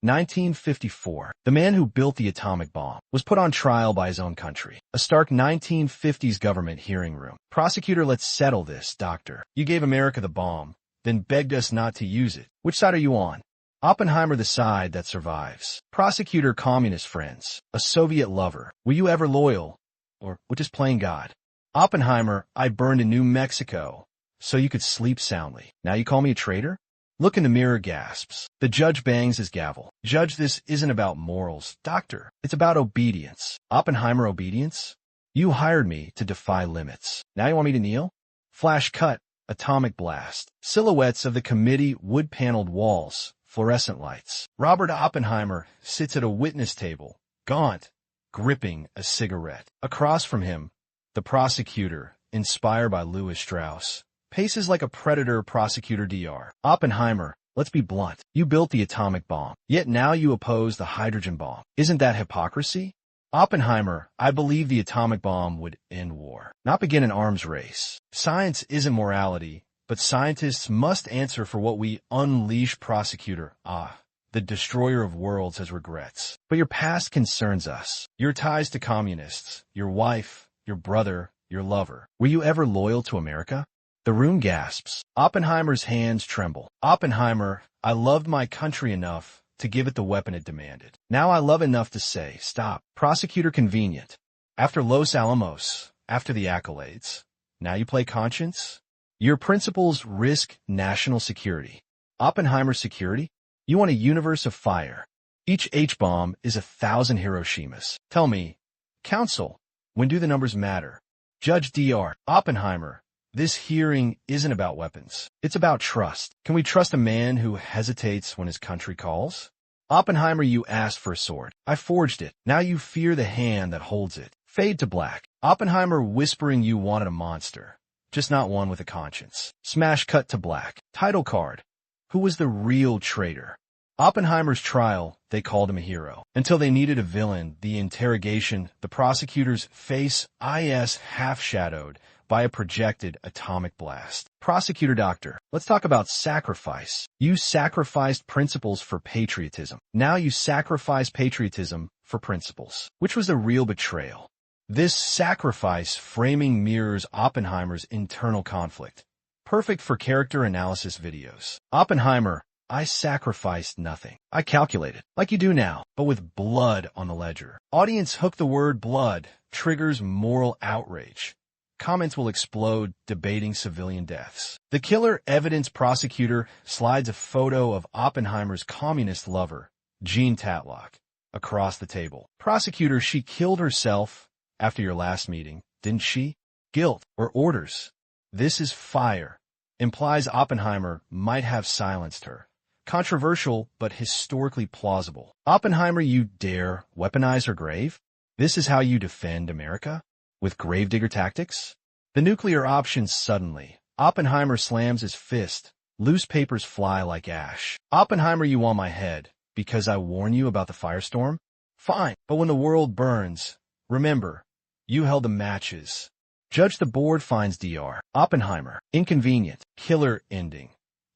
1954. The man who built the atomic bomb was put on trial by his own country. A stark 1950s government hearing room. Prosecutor, let's settle this, doctor. You gave America the bomb, then begged us not to use it. Which side are you on? Oppenheimer, the side that survives. Prosecutor, communist friends. A Soviet lover. Were you ever loyal? Or just playing God? Oppenheimer, I burned in New Mexico so you could sleep soundly. Now you call me a traitor? Look in the mirror, gasps. The judge bangs his gavel. Judge, this isn't about morals. Doctor, it's about obedience. Oppenheimer, obedience? You hired me to defy limits. Now you want me to kneel? Flash cut, atomic blast. Silhouettes of the committee, wood-paneled walls, fluorescent lights. Robert Oppenheimer sits at a witness table, gaunt, gripping a cigarette. Across from him, the prosecutor, inspired by Louis Strauss, paces like a predator. Prosecutor Dr. Oppenheimer, let's be blunt. You built the atomic bomb, yet now you oppose the hydrogen bomb. Isn't that hypocrisy? Oppenheimer, I believe the atomic bomb would end war, not begin an arms race. Science isn't morality, but scientists must answer for what we unleash. Prosecutor, the destroyer of worlds has regrets. But your past concerns us. Your ties to communists, your wife, your brother, your lover. Were you ever loyal to America? The room gasps. Oppenheimer's hands tremble. Oppenheimer, I loved my country enough to give it the weapon it demanded. Now I love enough to say, stop. Prosecutor, convenient. After Los Alamos, after the accolades, now you play conscience? Your principles risk national security. Oppenheimer, security? You want a universe of fire. Each H-bomb is 1,000 Hiroshimas. Tell me, counsel, when do the numbers matter? Judge Dr. Oppenheimer, this hearing isn't about weapons. It's about trust. Can we trust a man who hesitates when his country calls? Oppenheimer, you asked for a sword. I forged it. Now you fear the hand that holds it. Fade to black. Oppenheimer, whispering you wanted a monster, just not one with a conscience. Smash cut to black. Title card. Who was the real traitor? Oppenheimer's trial, they called him a hero. Until they needed a villain, the interrogation, the prosecutor's face, half-shadowed by a projected atomic blast. Prosecutor, doctor, let's talk about sacrifice. You sacrificed principles for patriotism. Now you sacrifice patriotism for principles. Which was the real betrayal? This sacrifice framing mirrors Oppenheimer's internal conflict. Perfect for character analysis videos. Oppenheimer, I sacrificed nothing. I calculated, like you do now, but with blood on the ledger. Audience hook. The word blood triggers moral outrage. Comments will explode, debating civilian deaths. The killer evidence. Prosecutor slides a photo of Oppenheimer's communist lover, Jean Tatlock, across the table. Prosecutor, she killed herself after your last meeting, didn't she? Guilt or orders? This is fire. Implies Oppenheimer might have silenced her. Controversial, but historically plausible. Oppenheimer, you dare weaponize her grave? This is how you defend America? With gravedigger tactics? The nuclear option. Suddenly, Oppenheimer slams his fist. Loose papers fly like ash. Oppenheimer, you on my head because I warn you about the firestorm? Fine, but when the world burns, remember, you held the matches. Judge, the board finds Dr. Oppenheimer inconvenient. Killer ending.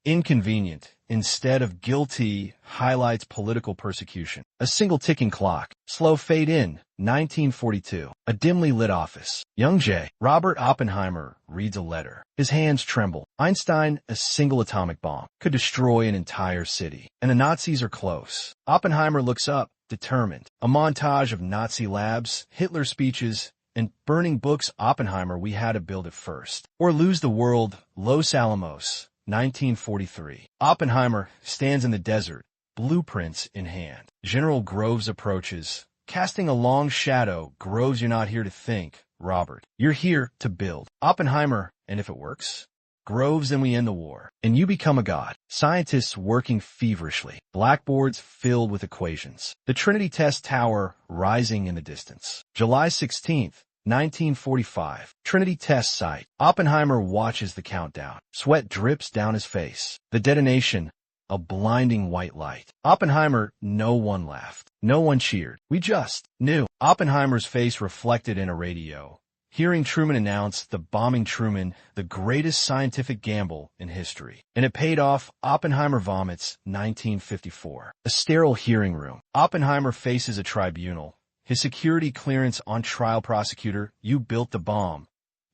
Inconvenient, instead of guilty, highlights political persecution. A single ticking clock. Slow fade in. 1942. A dimly lit office. Young J. Robert Oppenheimer reads a letter. His hands tremble. Einstein, a single atomic bomb could destroy an entire city, and the Nazis are close. Oppenheimer looks up, determined. A montage of Nazi labs, Hitler speeches, and burning books. Oppenheimer, we had to build it first, or lose the world. Los Alamos, 1943. Oppenheimer stands in the desert, blueprints in hand. General Groves approaches, casting a long shadow. Groves, you're not here to think, Robert. You're here to build. Oppenheimer, and if it works? Groves, then we end the war, and you become a god. Scientists working feverishly. Blackboards filled with equations. The Trinity Test Tower rising in the distance. July 16th. 1945. Trinity Test Site. Oppenheimer watches the countdown. Sweat drips down his face. The detonation, a blinding white light. Oppenheimer, no one laughed. No one cheered. We just knew. Oppenheimer's face reflected in a radio. hearing Truman announce the bombing Truman, the greatest scientific gamble in history. And it paid off. Oppenheimer vomits, 1954. A sterile hearing room. Oppenheimer faces a tribunal. His security clearance on trial. Prosecutor, you built the bomb,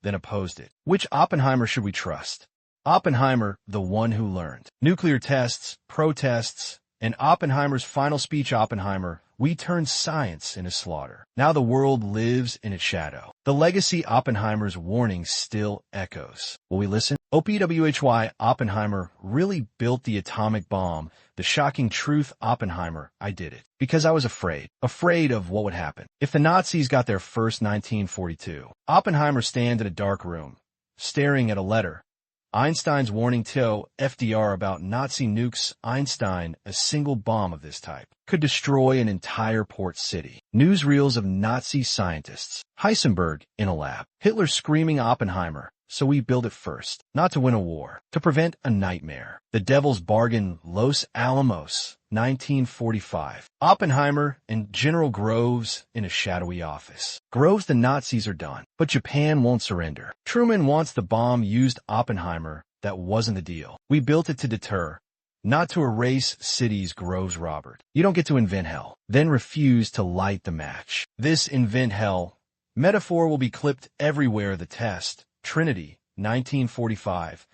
then opposed it. Which Oppenheimer should we trust? Oppenheimer, the one who learned. Nuclear tests, protests, and Oppenheimer's final speech. Oppenheimer, we turned science into slaughter. Now the world lives in its shadow. The legacy. Oppenheimer's warning still echoes. Will we listen? WWII. Oppenheimer really built the atomic bomb. The shocking truth. Oppenheimer, I did it. Because I was afraid. Afraid of what would happen. If the Nazis got there first. 1942. Oppenheimer stands in a dark room, staring at a letter. Einstein's warning to FDR about Nazi nukes. Einstein, a single bomb of this type could destroy an entire port city. Newsreels of Nazi scientists. Heisenberg in a lab. Hitler screaming. Oppenheimer, so we build it first, not to win a war, to prevent a nightmare. The Devil's Bargain. Los Alamos, 1945. Oppenheimer and General Groves in a shadowy office. Groves, the Nazis are done, but Japan won't surrender. Truman wants the bomb used. Oppenheimer, that wasn't the deal. We built it to deter, not to erase cities. Groves, Robert, you don't get to invent hell, then refuse to light the match. This invent hell metaphor will be clipped everywhere. The test. Trinity, 1945.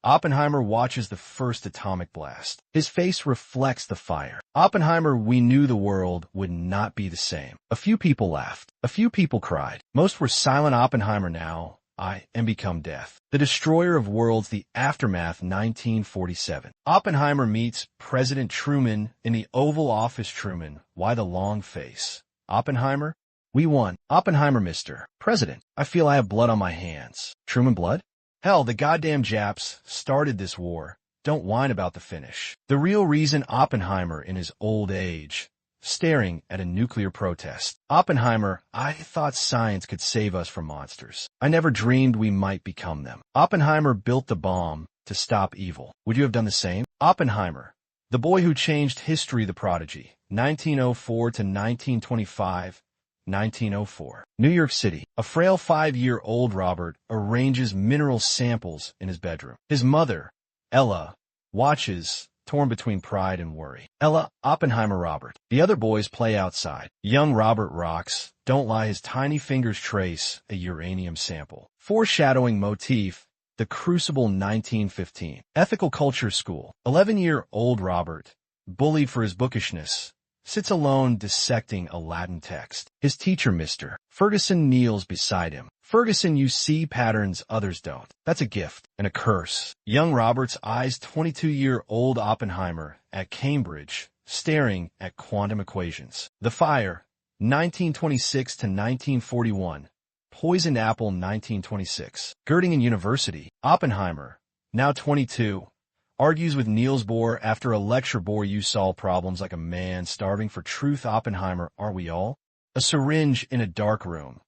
Oppenheimer watches the first atomic blast. His face reflects the fire. Oppenheimer, we knew the world would not be the same. A few people laughed. A few people cried. Most were silent. Oppenheimer, now I am become death. The destroyer of worlds. The aftermath. 1947. Oppenheimer meets President Truman in the Oval Office. Truman, why the long face? Oppenheimer, we won. Oppenheimer, Mr. President, I feel I have blood on my hands. Truman, blood? Hell, the goddamn Japs started this war. Don't whine about the finish. The real reason. Oppenheimer in his old age, staring at a nuclear protest. Oppenheimer, I thought science could save us from monsters. I never dreamed we might become them. Oppenheimer built the bomb to stop evil. Would you have done the same? Oppenheimer, the boy who changed history. The prodigy, 1904 to 1925. 1904. New York City. A frail 5-year-old Robert arranges mineral samples in his bedroom. His mother, Ella, watches, torn between pride and worry. Ella, Oppenheimer, Robert. The other boys play outside. Young Robert rocks. Don't lie. His tiny fingers trace a uranium sample. Foreshadowing motif. The Crucible, 1915. Ethical Culture School. 11-year-old Robert, bullied for his bookishness, sits alone dissecting a Latin text. His teacher, Mr. Ferguson, kneels beside him. Ferguson, you see patterns others don't. That's a gift and a curse. Young Robert's eyes. 22-year-old Oppenheimer at Cambridge, staring at quantum equations. The Fire, 1926 to 1941. Poisoned Apple, 1926. Göttingen University. Oppenheimer, now 22, argues with Niels Bohr after a lecture. Bohr, you solve problems like a man starving for truth. Oppenheimer, are we all? A syringe in a dark room.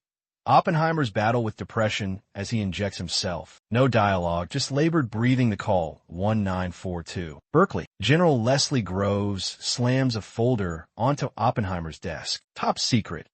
Oppenheimer's battle with depression as he injects himself. No dialogue, just labored breathing. The Call, 1942. Berkeley. General Leslie Groves slams a folder onto Oppenheimer's desk. Top secret.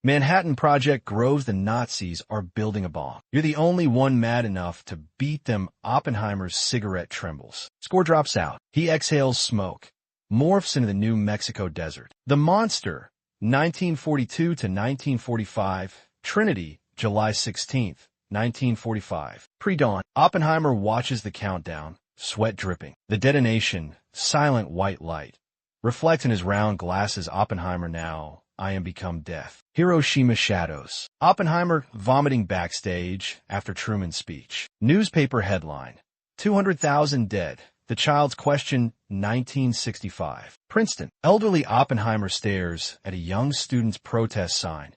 Manhattan Project. Groves, the Nazis are building a bomb. You're the only one mad enough to beat them. Oppenheimer's cigarette trembles. Score drops out. He exhales smoke, morphs into the New Mexico desert. The Monster, 1942 to 1945. Trinity, July 16th, 1945. Pre-dawn. Oppenheimer watches the countdown, sweat dripping. The detonation, silent white light, reflects in his round glasses. Oppenheimer, now I am become death. Hiroshima shadows. Oppenheimer vomiting backstage after Truman's speech. Newspaper headline, 200,000 dead. The Child's Question, 1965. Princeton. Elderly Oppenheimer stares at a young student's protest sign.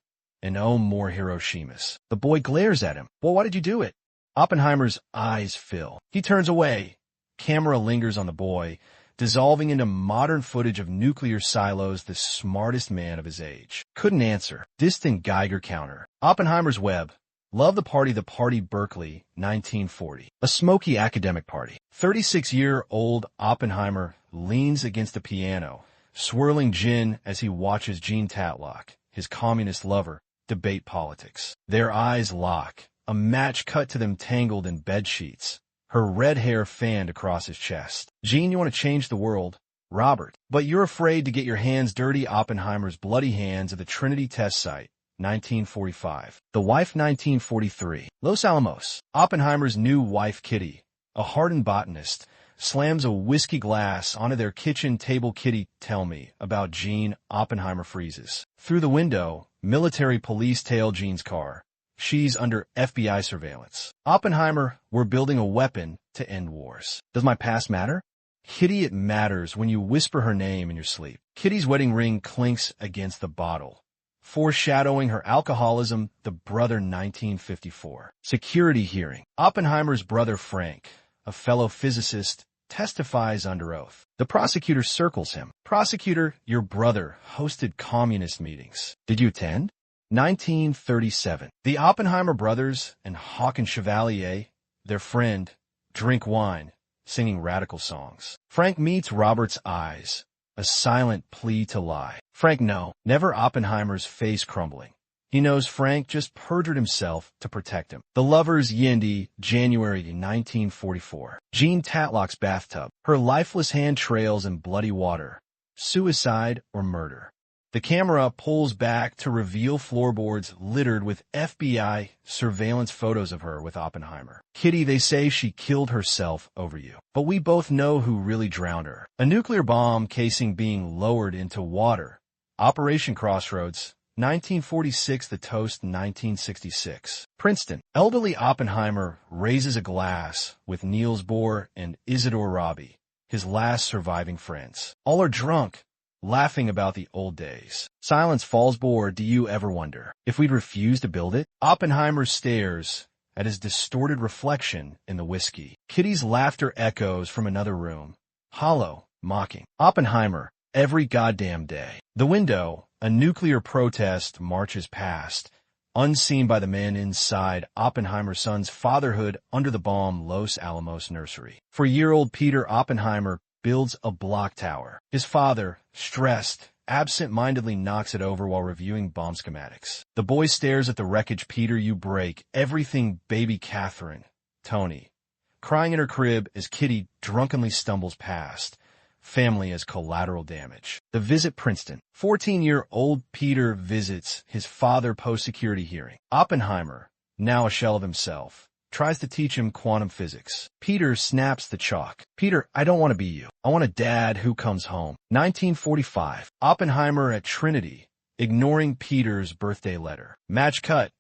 And oh, more Hiroshimas. The boy glares at him. Well, why did you do it? Oppenheimer's eyes fill. He turns away. Camera lingers on the boy, dissolving into modern footage of nuclear silos. The smartest man of his age couldn't answer. Distant Geiger counter. Oppenheimer's web. Love the party Berkeley, 1940. A smoky academic party. 36-year-old Oppenheimer leans against the piano, swirling gin as he watches Jean Tatlock, his communist lover, debate politics. Their eyes lock, a match cut to them tangled in bedsheets, her red hair fanned across his chest. Jean, you want to change the world? Robert. But you're afraid to get your hands dirty. Oppenheimer's bloody hands at the Trinity test site. 1945. The wife. 1943. Los Alamos. Oppenheimer's new wife, Kitty, a hardened botanist, slams a whiskey glass onto their kitchen table. Kitty, tell me about Jean. Oppenheimer freezes. Through the window, military police tail Jean's car. She's under FBI surveillance. Oppenheimer, we're building a weapon to end wars. Does my past matter? Kitty, it matters when you whisper her name in your sleep. Kitty's wedding ring clinks against the bottle, foreshadowing her alcoholism. The brother. 1954. Security hearing. Oppenheimer's brother Frank, a fellow physicist, testifies under oath. The prosecutor circles him. Prosecutor, your brother hosted communist meetings. Did you attend? 1937. The Oppenheimer brothers and Hawken Chevalier, their friend, drink wine, singing radical songs. Frank meets Robert's eyes, a silent plea to lie. Frank, no, never. Oppenheimer's face crumbling. He knows Frank just perjured himself to protect him. The lovers. Yindi, January 1944. Jean Tatlock's bathtub. Her lifeless hand trails in bloody water. Suicide or murder? The camera pulls back to reveal floorboards littered with FBI surveillance photos of her with Oppenheimer. Kitty, they say she killed herself over you. But we both know who really drowned her. A nuclear bomb casing being lowered into water. Operation Crossroads. 1946. The Toast. 1966. Princeton. Elderly Oppenheimer raises a glass with Niels Bohr and Isidore Rabi, his last surviving friends. All are drunk, laughing about the old days. Silence falls. Bohr, do you ever wonder if we'd refuse to build it? Oppenheimer stares at his distorted reflection in the whiskey. Kitty's laughter echoes from another room, hollow, mocking. Oppenheimer, every goddamn day. The window, a nuclear protest marches past, unseen by the man inside. Oppenheimer's son's fatherhood under the bomb. Los Alamos nursery. 4-year-old Peter Oppenheimer builds a block tower. His father, stressed, absent-mindedly knocks it over while reviewing bomb schematics. The boy stares at the wreckage. Peter, you break everything. Baby Catherine, Tony, crying in her crib as Kitty drunkenly stumbles past. Family as collateral damage. The visit. Princeton. 14-year-old Peter visits his father post-security hearing. Oppenheimer, now a shell of himself, tries to teach him quantum physics. Peter snaps the chalk. Peter, I don't want to be you. I want a dad who comes home. 1945. Oppenheimer at Trinity, ignoring Peter's birthday letter. Match cut.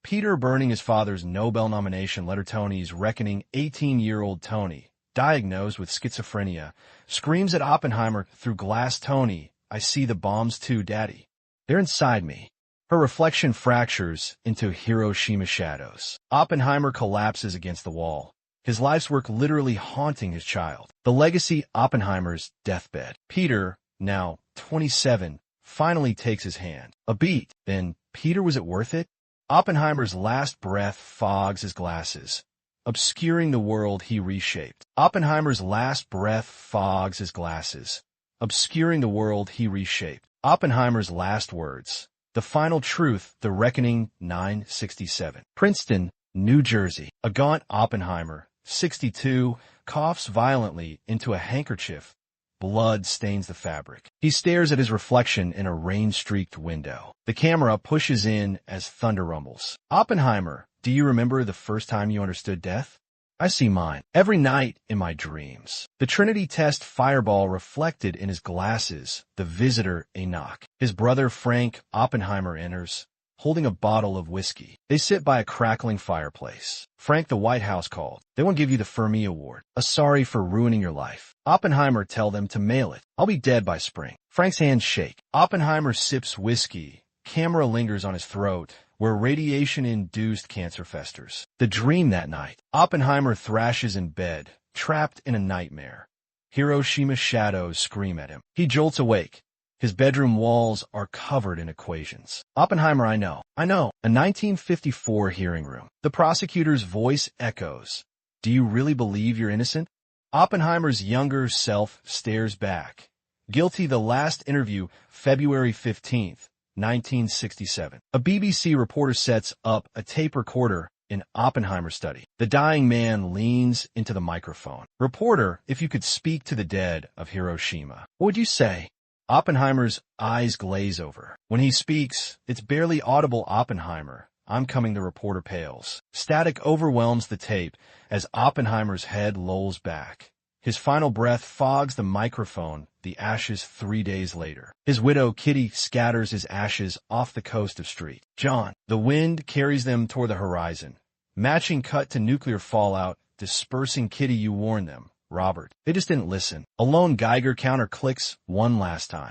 Peter burning his father's Nobel nomination letter. Tony's reckoning. 18-year-old Tony, diagnosed with schizophrenia, screams at Oppenheimer through glass. Tony, I see the bombs too, Daddy. They're inside me. Her reflection fractures into Hiroshima shadows. Oppenheimer collapses against the wall, his life's work literally haunting his child. The legacy. Oppenheimer's deathbed. Peter, now 27, finally takes his hand. A beat. Then, Peter, was it worth it? Oppenheimer's last breath fogs his glasses, obscuring the world he reshaped. Oppenheimer's last breath fogs his glasses, obscuring the world he reshaped. Oppenheimer's last words. The final truth. The reckoning. 967. Princeton, New Jersey. A gaunt Oppenheimer, 62, coughs violently into a handkerchief. Blood stains the fabric. He stares at his reflection in a rain-streaked window. The camera pushes in as thunder rumbles. Oppenheimer, do you remember the first time you understood death? I see mine every night in my dreams. The Trinity test fireball reflected in his glasses. The visitor, Enoch. His brother Frank Oppenheimer enters, holding a bottle of whiskey. They sit by a crackling fireplace. Frank, the White House called. They won't give you the Fermi Award. A sorry for ruining your life. Oppenheimer, tell them to mail it. I'll be dead by spring. Frank's hands shake. Oppenheimer sips whiskey. Camera lingers on his throat, where radiation-induced cancer festers. The dream that night. Oppenheimer thrashes in bed, trapped in a nightmare. Hiroshima shadows scream at him. He jolts awake. His bedroom walls are covered in equations. Oppenheimer, I know. A 1954 hearing room. The prosecutor's voice echoes. Do you really believe you're innocent? Oppenheimer's younger self stares back. Guilty. The last interview, February 15th, 1967. A BBC reporter sets up a tape recorder in Oppenheimer study. The dying man leans into the microphone. Reporter, if you could speak to the dead of Hiroshima, what would you say? Oppenheimer's eyes glaze over. When he speaks, it's barely audible. Oppenheimer, I'm coming. The reporter pales. Static overwhelms the tape as Oppenheimer's head lolls back. His final breath fogs the microphone, the ashes 3 days later. His widow, Kitty, scatters his ashes off the coast of St. John. The wind carries them toward the horizon. Matching cut to nuclear fallout, dispersing. Kitty, you warned them. Robert. They just didn't listen. A lone Geiger counter clicks one last time.